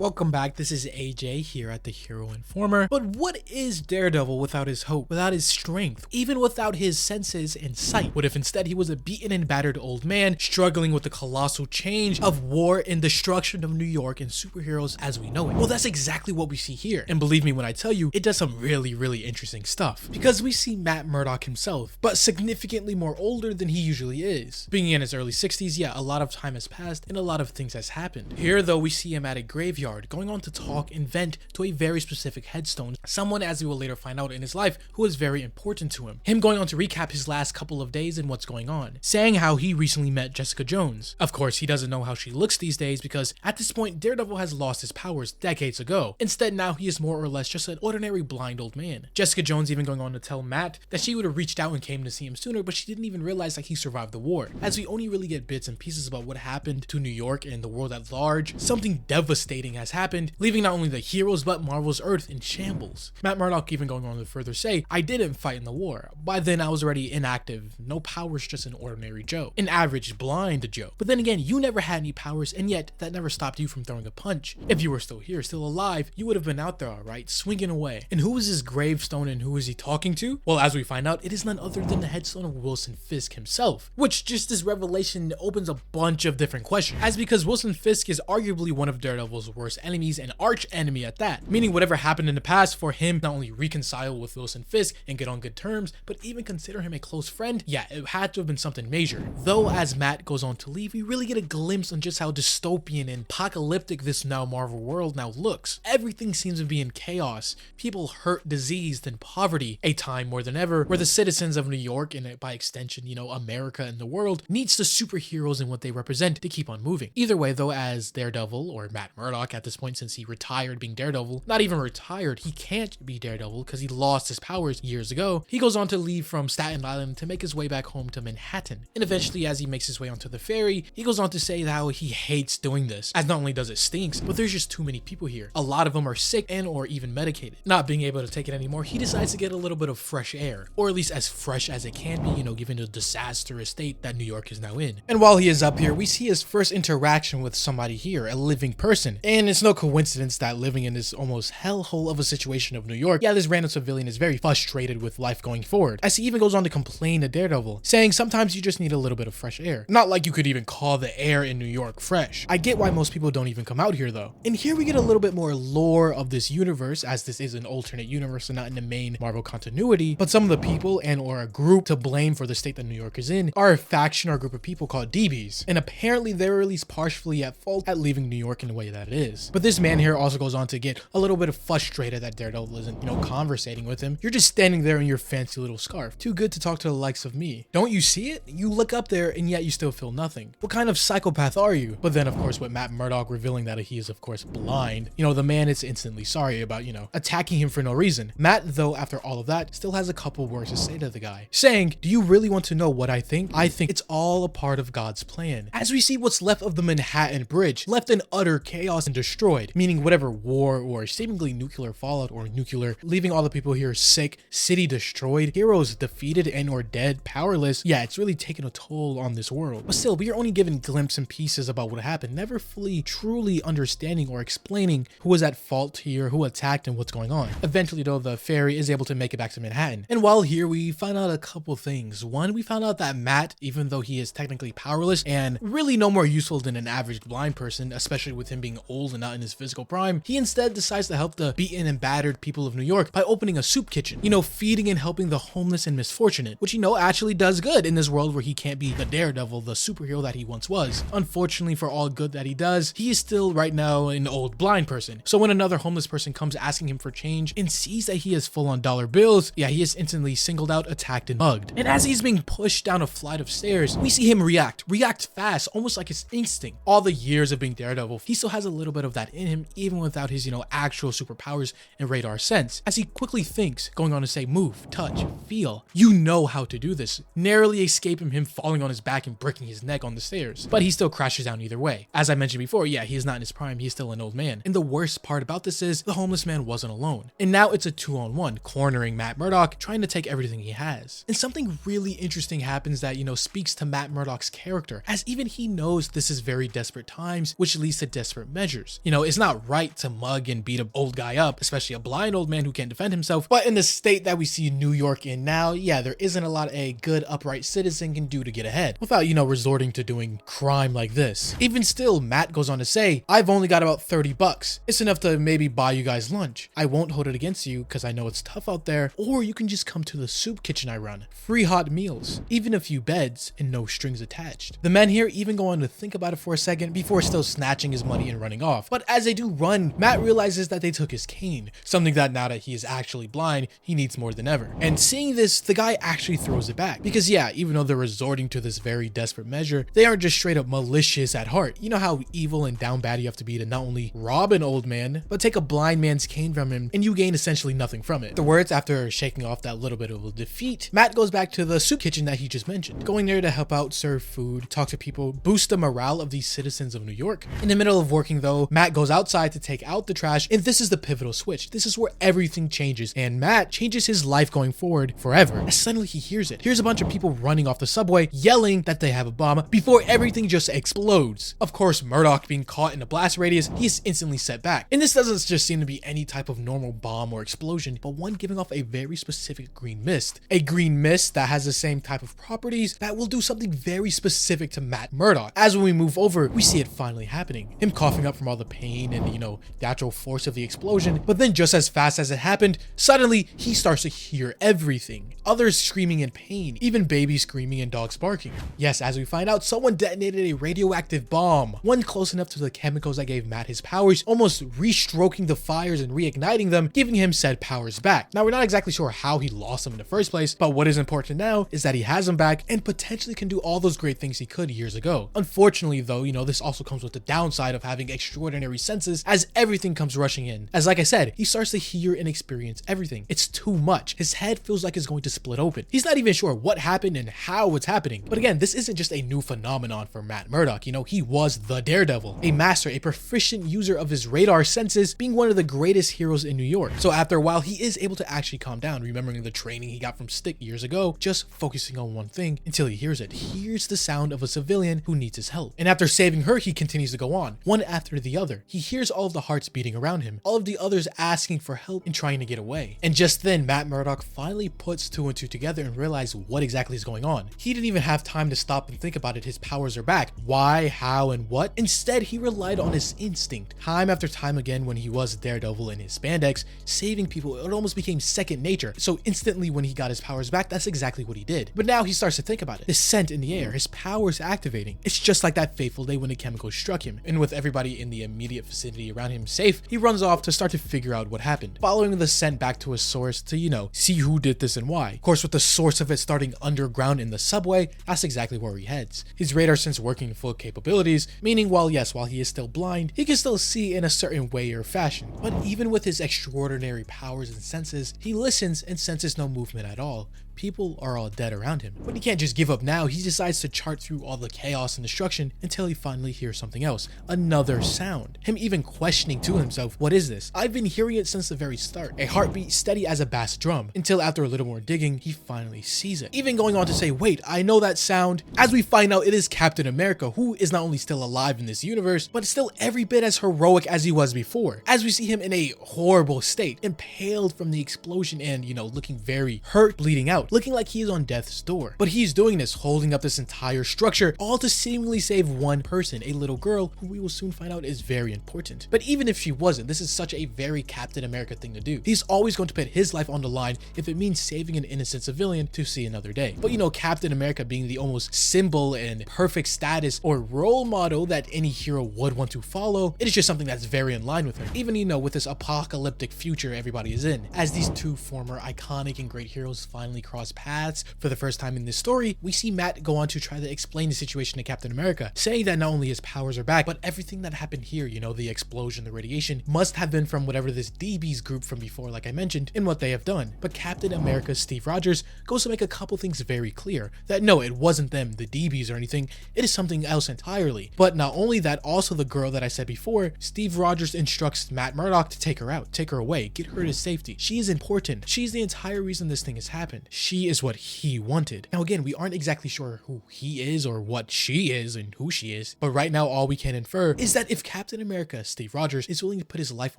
Welcome back, this is AJ here at The Hero Informer. But what is Daredevil without his hope, without his strength, even without his senses and sight? What if instead he was a beaten and battered old man, struggling with the colossal change of war and destruction of New York and superheroes as we know it? Well, that's exactly what we see here. And believe me when I tell you, it does some really interesting stuff. Because we see Matt Murdock himself, but significantly more older than he usually is. Being in his early 60s, yeah, a lot of time has passed and a lot of things has happened. Here though, we see him at a graveyard, going on to talk and vent to a very specific headstone, someone, as we will later find out in his life, who is very important to him. Him going on to recap his last couple of days and what's going on, saying how he recently met Jessica Jones. Of course, he doesn't know how she looks these days because at this point, Daredevil has lost his powers decades ago. Instead, now he is more or less just an ordinary blind old man. Jessica Jones even going on to tell Matt that she would have reached out and came to see him sooner, but she didn't even realize that he survived the war, as we only really get bits and pieces about what happened to New York and the world at large. Something devastating has happened, leaving not only the heroes but Marvel's Earth in shambles. Matt Murdock even going on to further say, "I didn't fight in the war. By then I was already inactive. No powers, just an ordinary Joe. An average blind Joe. But then again, you never had any powers, and yet that never stopped you from throwing a punch. If you were still here, still alive, you would have been out there, alright, swinging away." And who is his gravestone and who is he talking to? Well, as we find out, it is none other than the headstone of Wilson Fisk himself, which just this revelation opens a bunch of different questions, as because Wilson Fisk is arguably one of Daredevil's worst enemies and arch enemy at that, meaning whatever happened in the past, for him not only reconcile with Wilson Fisk and get on good terms, but even consider him a close friend, yeah, it had to have been something major. Though as Matt goes on to leave, we really get a glimpse on just how dystopian and apocalyptic this now Marvel world now looks. Everything seems to be in chaos, people hurt, diseased, and poverty, a time more than ever where the citizens of New York, and by extension, America and the world, needs the superheroes and what they represent to keep on moving. Either way though, as Daredevil, or Matt Murdock at this point, since he retired being Daredevil, not even retired, he can't be Daredevil because he lost his powers years ago, he goes on to leave from Staten Island to make his way back home to Manhattan. And eventually, as he makes his way onto the ferry, he goes on to say how he hates doing this, as not only does it stinks, but there's just too many people here. A lot of them are sick and or even medicated. Not being able to take it anymore, he decides to get a little bit of fresh air, or at least as fresh as it can be, given the disastrous state that New York is now in. And while he is up here, we see his first interaction with somebody here, a living person. And it's no coincidence that living in this almost hellhole of a situation of New York, yeah, this random civilian is very frustrated with life going forward, as he even goes on to complain to Daredevil, saying sometimes you just need a little bit of fresh air. Not like you could even call the air in New York fresh. I get why most people don't even come out here though. And here we get a little bit more lore of this universe, as this is an alternate universe and not in the main Marvel continuity, but some of the people and or a group to blame for the state that New York is in are a faction or group of people called DBs, and apparently they're at least partially at fault at leaving New York in the way that it is. But this man here also goes on to get a little bit frustrated that Daredevil isn't, conversating with him. You're just standing there in your fancy little scarf, too good to talk to the likes of me. Don't you see it? You look up there and yet you still feel nothing. What kind of psychopath are you? But then of course with Matt Murdock revealing that he is of course blind, the man is instantly sorry about, attacking him for no reason. Matt though, after all of that, still has a couple words to say to the guy, saying, "Do you really want to know what I think? I think it's all a part of God's plan." As we see what's left of the Manhattan Bridge, left in utter chaos and destroyed, meaning whatever war or seemingly nuclear fallout or nuclear, leaving all the people here sick, city destroyed, heroes defeated and or dead, powerless. Yeah, it's really taken a toll on this world. But still, we are only given glimpses and pieces about what happened, never fully truly understanding or explaining who was at fault here, who attacked, and what's going on. Eventually though, the ferry is able to make it back to Manhattan. And while here, we find out a couple things. One, we found out that Matt, even though he is technically powerless and really no more useful than an average blind person, especially with him being old and not in his physical prime, he instead decides to help the beaten and battered people of New York by opening a soup kitchen, feeding and helping the homeless and misfortunate, which actually does good in this world where he can't be the Daredevil, the superhero that he once was. Unfortunately, for all good that he does, he is still right now an old blind person. So when another homeless person comes asking him for change and sees that he is full on dollar bills, yeah, he is instantly singled out, attacked, and mugged. And as he's being pushed down a flight of stairs, we see him react fast, almost like his instinct. All the years of being Daredevil, he still has a little bit of that in him, even without his, actual superpowers and radar sense, as he quickly thinks, going on to say, move, touch, feel. You know how to do this, narrowly escaping him falling on his back and breaking his neck on the stairs. But he still crashes down either way. As I mentioned before, yeah, he is not in his prime, he's still an old man. And the worst part about this is, the homeless man wasn't alone. And now it's a 2-on-1, cornering Matt Murdock, trying to take everything he has. And something really interesting happens that, speaks to Matt Murdock's character, as even he knows this is very desperate times, which leads to desperate measures. powers. You know, it's not right to mug and beat an old guy up, especially a blind old man who can't defend himself. But in the state that we see New York in now, yeah, there isn't a lot a good upright citizen can do to get ahead without, you know, resorting to doing crime like this. Even still, Matt goes on to say, I've only got about 30 bucks. It's enough to maybe buy you guys lunch. I won't hold it against you because I know it's tough out there, or you can just come to the soup kitchen I run. Free hot meals, even a few beds, and no strings attached. The men here even go on to think about it for a second before still snatching his money and running off. But as they do run, Matt realizes that they took his cane, something that now that he is actually blind, he needs more than ever. And seeing this, the guy actually throws it back. Because yeah, even though they're resorting to this very desperate measure, they aren't just straight up malicious at heart. You know how evil and down bad you have to be to not only rob an old man, but take a blind man's cane from him and you gain essentially nothing from it. The words, after shaking off that little bit of a defeat, Matt goes back to the soup kitchen that he just mentioned, going there to help out, serve food, talk to people, boost the morale of these citizens of New York. In the middle of working though, Matt goes outside to take out the trash, and this is the pivotal switch. This is where everything changes, and Matt changes his life going forward forever, as suddenly he hears it. Here's a bunch of people running off the subway, yelling that they have a bomb before everything just explodes. Of course, Murdock being caught in a blast radius, he is instantly set back. And this doesn't just seem to be any type of normal bomb or explosion, but one giving off a very specific green mist. A green mist that has the same type of properties that will do something very specific to Matt Murdock. As when we move over, we see it finally happening. Him coughing up from all the pain and, you know, the actual force of the explosion. But then just as fast as it happened, suddenly he starts to hear everything. Others screaming in pain, even babies screaming and dogs barking. Yes, as we find out, someone detonated a radioactive bomb, one close enough to the chemicals that gave Matt his powers, almost restroking the fires and reigniting them, giving him said powers back. Now, we're not exactly sure how he lost them in the first place, but what is important now is that he has them back and potentially can do all those great things he could years ago. Unfortunately though, you know, this also comes with the downside of having extraordinary senses as everything comes rushing in. As like I said, he starts to hear and experience everything. It's too much. His head feels like it's going to split open. He's not even sure what happened and how it's happening. But again, this isn't just a new phenomenon for Matt Murdock. You know, he was the Daredevil, a master, a proficient user of his radar senses, being one of the greatest heroes in New York. So after a while, he is able to actually calm down, remembering the training he got from Stick years ago, just focusing on one thing until he hears it. He hears the sound of a civilian who needs his help. And after saving her, he continues to go on, one after the other. He hears all of the hearts beating around him, all of the others asking for help and trying to get away. And just then, Matt Murdock finally puts two and two together and realizes what exactly is going on. He didn't even have time to stop and think about it. His powers are back. Why, how, and what? Instead, he relied on his instinct. Time after time again, when he was Daredevil in his spandex, saving people, it almost became second nature. So instantly when he got his powers back, that's exactly what he did. But now he starts to think about it. The scent in the air, his powers activating. It's just like that fateful day when the chemicals struck him. And with everybody in the immediate vicinity around him safe, he runs off to start to figure out what happened, following the scent back to his source to, you know, see who did this and why. Of course, with the source of it starting underground in the subway, that's exactly where he heads. His radar sense working in full capabilities, meaning while he is still blind, he can still see in a certain way or fashion. But even with his extraordinary powers and senses, he listens and senses no movement at all. People are all dead around him. But he can't just give up now. He decides to chart through all the chaos and destruction until he finally hears something else. Another sound. Him even questioning to himself, what is this? I've been hearing it since the very start. A heartbeat steady as a bass drum. Until after a little more digging, he finally sees it. Even going on to say, wait, I know that sound. As we find out, it is Captain America, who is not only still alive in this universe, but still every bit as heroic as he was before. As we see him in a horrible state, impaled from the explosion and, you know, looking very hurt, bleeding out, looking like he is on death's door. But he's doing this, holding up this entire structure, all to seemingly save one person, a little girl who we will soon find out is very important. But even if she wasn't, this is such a very Captain America thing to do. He's always going to put his life on the line if it means saving an innocent civilian to see another day. But you know, Captain America being the almost symbol and perfect status or role model that any hero would want to follow, it is just something that's very in line with him. Even, you know, with this apocalyptic future everybody is in. As these two former iconic and great heroes finally cross paths for the first time in this story, we see Matt go on to try to explain the situation to Captain America, saying that not only his powers are back, but everything that happened here, you know, the explosion, the radiation, must have been from whatever this DB's group from before, like I mentioned, and what they have done. But Captain America Steve Rogers goes to make a couple things very clear, that no, it wasn't them, the DBs or anything, it is something else entirely. But not only that, also the girl that I said before, Steve Rogers instructs Matt Murdock to take her out, take her away, get her to safety. She is important. She's the entire reason this thing has happened. she is what he wanted. Now again, we aren't exactly sure who he is or what she is and who she is, but right now all we can infer is that if Captain America, Steve Rogers, is willing to put his life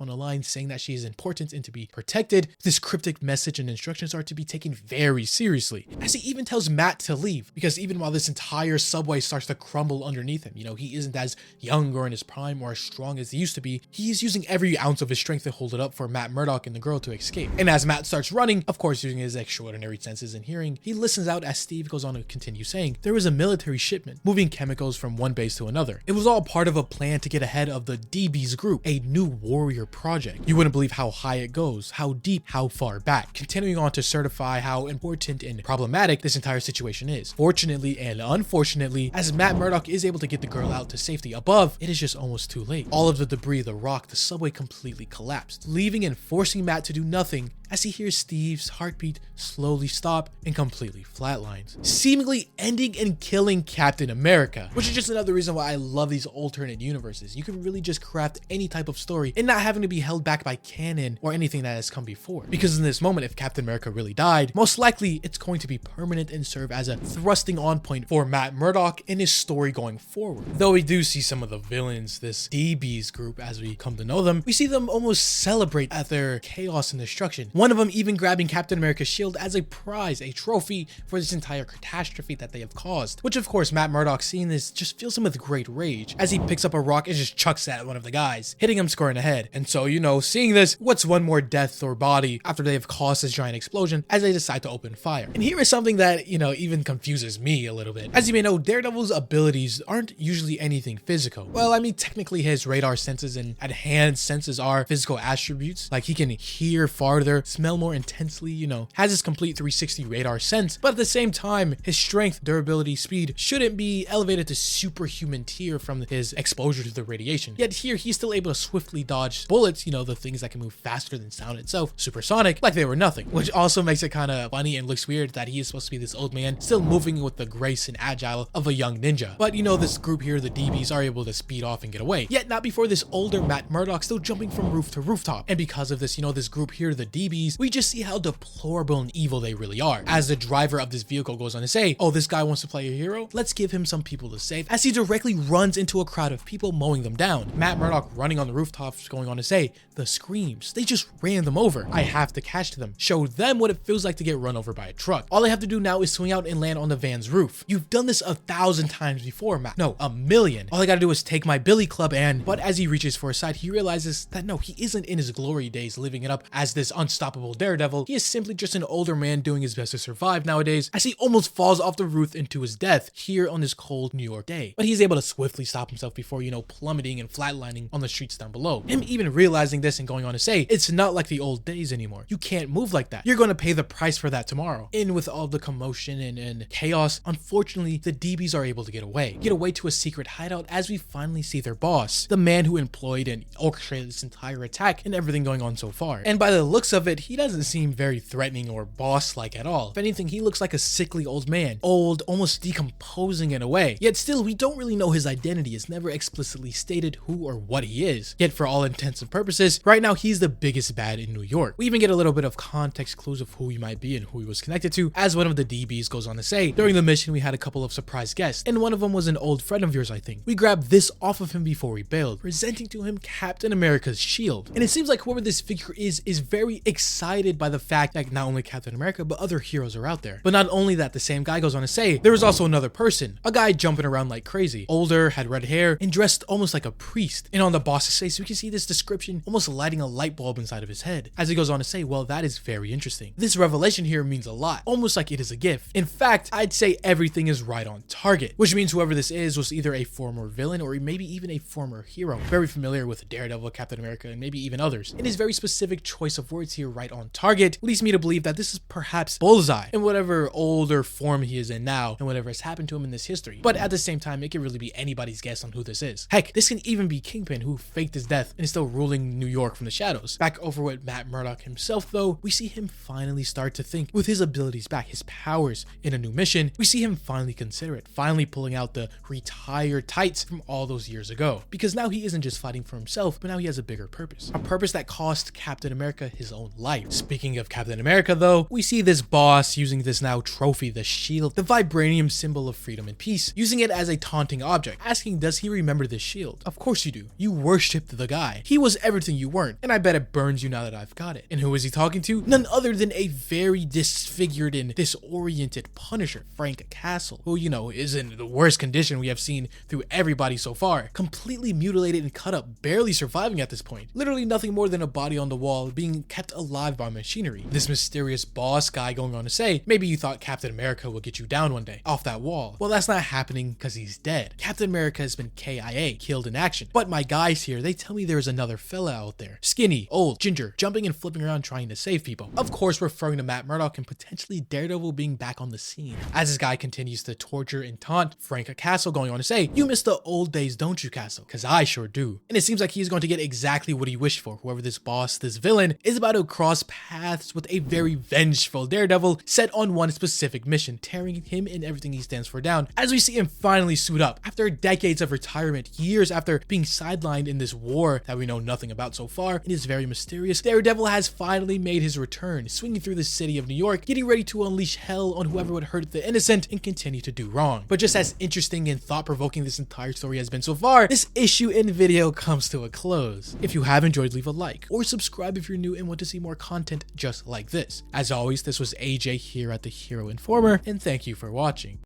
on the line saying that she is important and to be protected, this cryptic message and instructions are to be taken very seriously, as he even tells Matt to leave, because even while this entire subway starts to crumble underneath him, you know, he isn't as young or in his prime or as strong as he used to be, he is using every ounce of his strength to hold it up for Matt Murdock and the girl to escape. And as Matt starts running, of course using his extraordinary senses and hearing, he listens out as Steve goes on to continue saying, there was a military shipment moving chemicals from one base to another. It was all part of a plan to get ahead of the DB's group, a new warrior project. You wouldn't believe how high it goes, how deep, how far back, continuing on to certify how important and problematic this entire situation is. Fortunately and unfortunately, as Matt Murdock is able to get the girl out to safety above, it is just almost too late. All of the debris, the rock, the subway completely collapsed, leaving and forcing Matt to do nothing as he hears Steve's heartbeat slowly stop and completely flatlines, seemingly ending and killing Captain America, which is just another reason why I love these alternate universes. You can really just craft any type of story and not having to be held back by canon or anything that has come before. Because in this moment, if Captain America really died, most likely it's going to be permanent and serve as a thrusting on point for Matt Murdock in his story going forward. Though we do see some of the villains, this DB's group as we come to know them, we see them almost celebrate at their chaos and destruction. One of them even grabbing Captain America's shield as a prize, a trophy for this entire catastrophe that they have caused. Which of course, Matt Murdock seeing this just fills him with great rage as he picks up a rock and just chucks it at one of the guys, hitting him square in the head. And so, you know, seeing this, what's one more death or body after they have caused this giant explosion as they decide to open fire. And here is something that, you know, even confuses me a little bit. As you may know, Daredevil's abilities aren't usually anything physical. Well, I mean, technically his radar senses and enhanced senses are physical attributes. Like he can hear farther, smell more intensely, you know, has his complete 360 radar sense, but at the same time, his strength, durability, speed shouldn't be elevated to superhuman tier from his exposure to the radiation. Yet here, he's still able to swiftly dodge bullets, you know, the things that can move faster than sound itself, supersonic, like they were nothing, which also makes it kind of funny and looks weird that he is supposed to be this old man, still moving with the grace and agile of a young ninja. But you know, this group here, the DBs, are able to speed off and get away, yet not before this older Matt Murdock still jumping from roof to rooftop. And because of this, you know, this group here, the DBs, we just see how deplorable and evil they really are. As the driver of this vehicle goes on to say, oh, this guy wants to play a hero? Let's give him some people to save, as he directly runs into a crowd of people mowing them down. Matt Murdock running on the rooftops going on to say, the screams, they just ran them over. I have to catch them, show them what it feels like to get run over by a truck. All I have to do now is swing out and land on the van's roof. You've done this 1,000 times before, Matt. No, 1,000,000. All I gotta do is take my billy club and, but as he reaches for a side, he realizes that no, he isn't in his glory days living it up as this unstoppable Daredevil. He is simply just an older man doing his best to survive nowadays, as he almost falls off the roof into his death here on this cold New York day. But he's able to swiftly stop himself before, you know, plummeting and flatlining on the streets down below. Him even realizing this and going on to say, it's not like the old days anymore. You can't move like that. You're going to pay the price for that tomorrow. In with all the commotion and chaos, unfortunately, the DBs are able to get away to a secret hideout as we finally see their boss, the man who employed and orchestrated this entire attack and everything going on so far. And by the looks of it, he doesn't seem very threatening or boss-like at all. If anything, he looks like a sickly old man, old, almost decomposing in a way. Yet still, we don't really know his identity. It's never explicitly stated who or what he is. Yet for all intents and purposes, right now he's the biggest bad in New York. We even get a little bit of context clues of who he might be and who he was connected to, as one of the DBs goes on to say, during the mission we had a couple of surprise guests, and one of them was an old friend of yours, I think. We grabbed this off of him before we bailed, presenting to him Captain America's shield. And it seems like whoever this figure is very excited by the fact that not only Captain America, but other heroes are out there. But not only that, the same guy goes on to say, there was also another person, a guy jumping around like crazy, older, had red hair, and dressed almost like a priest. And on the boss's face, we can see this description almost lighting a light bulb inside of his head, as he goes on to say, well, that is very interesting. This revelation here means a lot, almost like it is a gift. In fact, I'd say everything is right on target, which means whoever this is was either a former villain or maybe even a former hero, very familiar with Daredevil, Captain America, and maybe even others. And his very specific choice of words here, right on target, leads me to believe that this is perhaps Bullseye in whatever older form he is in now and whatever has happened to him in this history. But at the same time, it can really be anybody's guess on who this is. Heck, this can even be Kingpin, who faked his death and is still ruling New York from the shadows. Back over with Matt Murdock himself though, we see him finally start to think with his abilities back, his powers in a new mission. We see him finally consider it, finally pulling out the retired tights from all those years ago. Because now he isn't just fighting for himself, but now he has a bigger purpose. A purpose that cost Captain America his own life. Speaking of Captain America though, we see this this boss using this now trophy, the shield, the vibranium symbol of freedom and peace, using it as a taunting object, asking does he remember this shield? Of course you do. You worshipped the guy. He was everything you weren't, and I bet it burns you now that I've got it. And who is he talking to? None other than a very disfigured and disoriented Punisher, Frank Castle, who, you know, is in the worst condition we have seen through everybody so far, completely mutilated and cut up, barely surviving at this point. Literally nothing more than a body on the wall being kept alive by machinery. This mysterious boss guy going on to say, maybe you thought Captain America would get you down one day, off that wall. Well, that's not happening because he's dead. Captain America has been KIA, killed in action. But my guys here, they tell me there's another fella out there. Skinny, old, ginger, jumping and flipping around trying to save people. Of course, referring to Matt Murdock and potentially Daredevil being back on the scene. As this guy continues to torture and taunt Frank Castle, going on to say, you miss the old days, don't you, Castle? Because I sure do. And it seems like he's going to get exactly what he wished for. Whoever this boss, this villain, is about to cross paths with a very vengeful Daredevil set on one specific mission, tearing him and everything he stands for down, as we see him finally suit up. After decades of retirement, years after being sidelined in this war that we know nothing about so far, it is very mysterious, Daredevil has finally made his return, swinging through the city of New York, getting ready to unleash hell on whoever would hurt the innocent and continue to do wrong. But just as interesting and thought-provoking this entire story has been so far, this issue and video comes to a close. If you have enjoyed, leave a like, or subscribe if you're new and want to see more content just like this. As always, this was AJ here at The Hero Informer, and thank you for watching.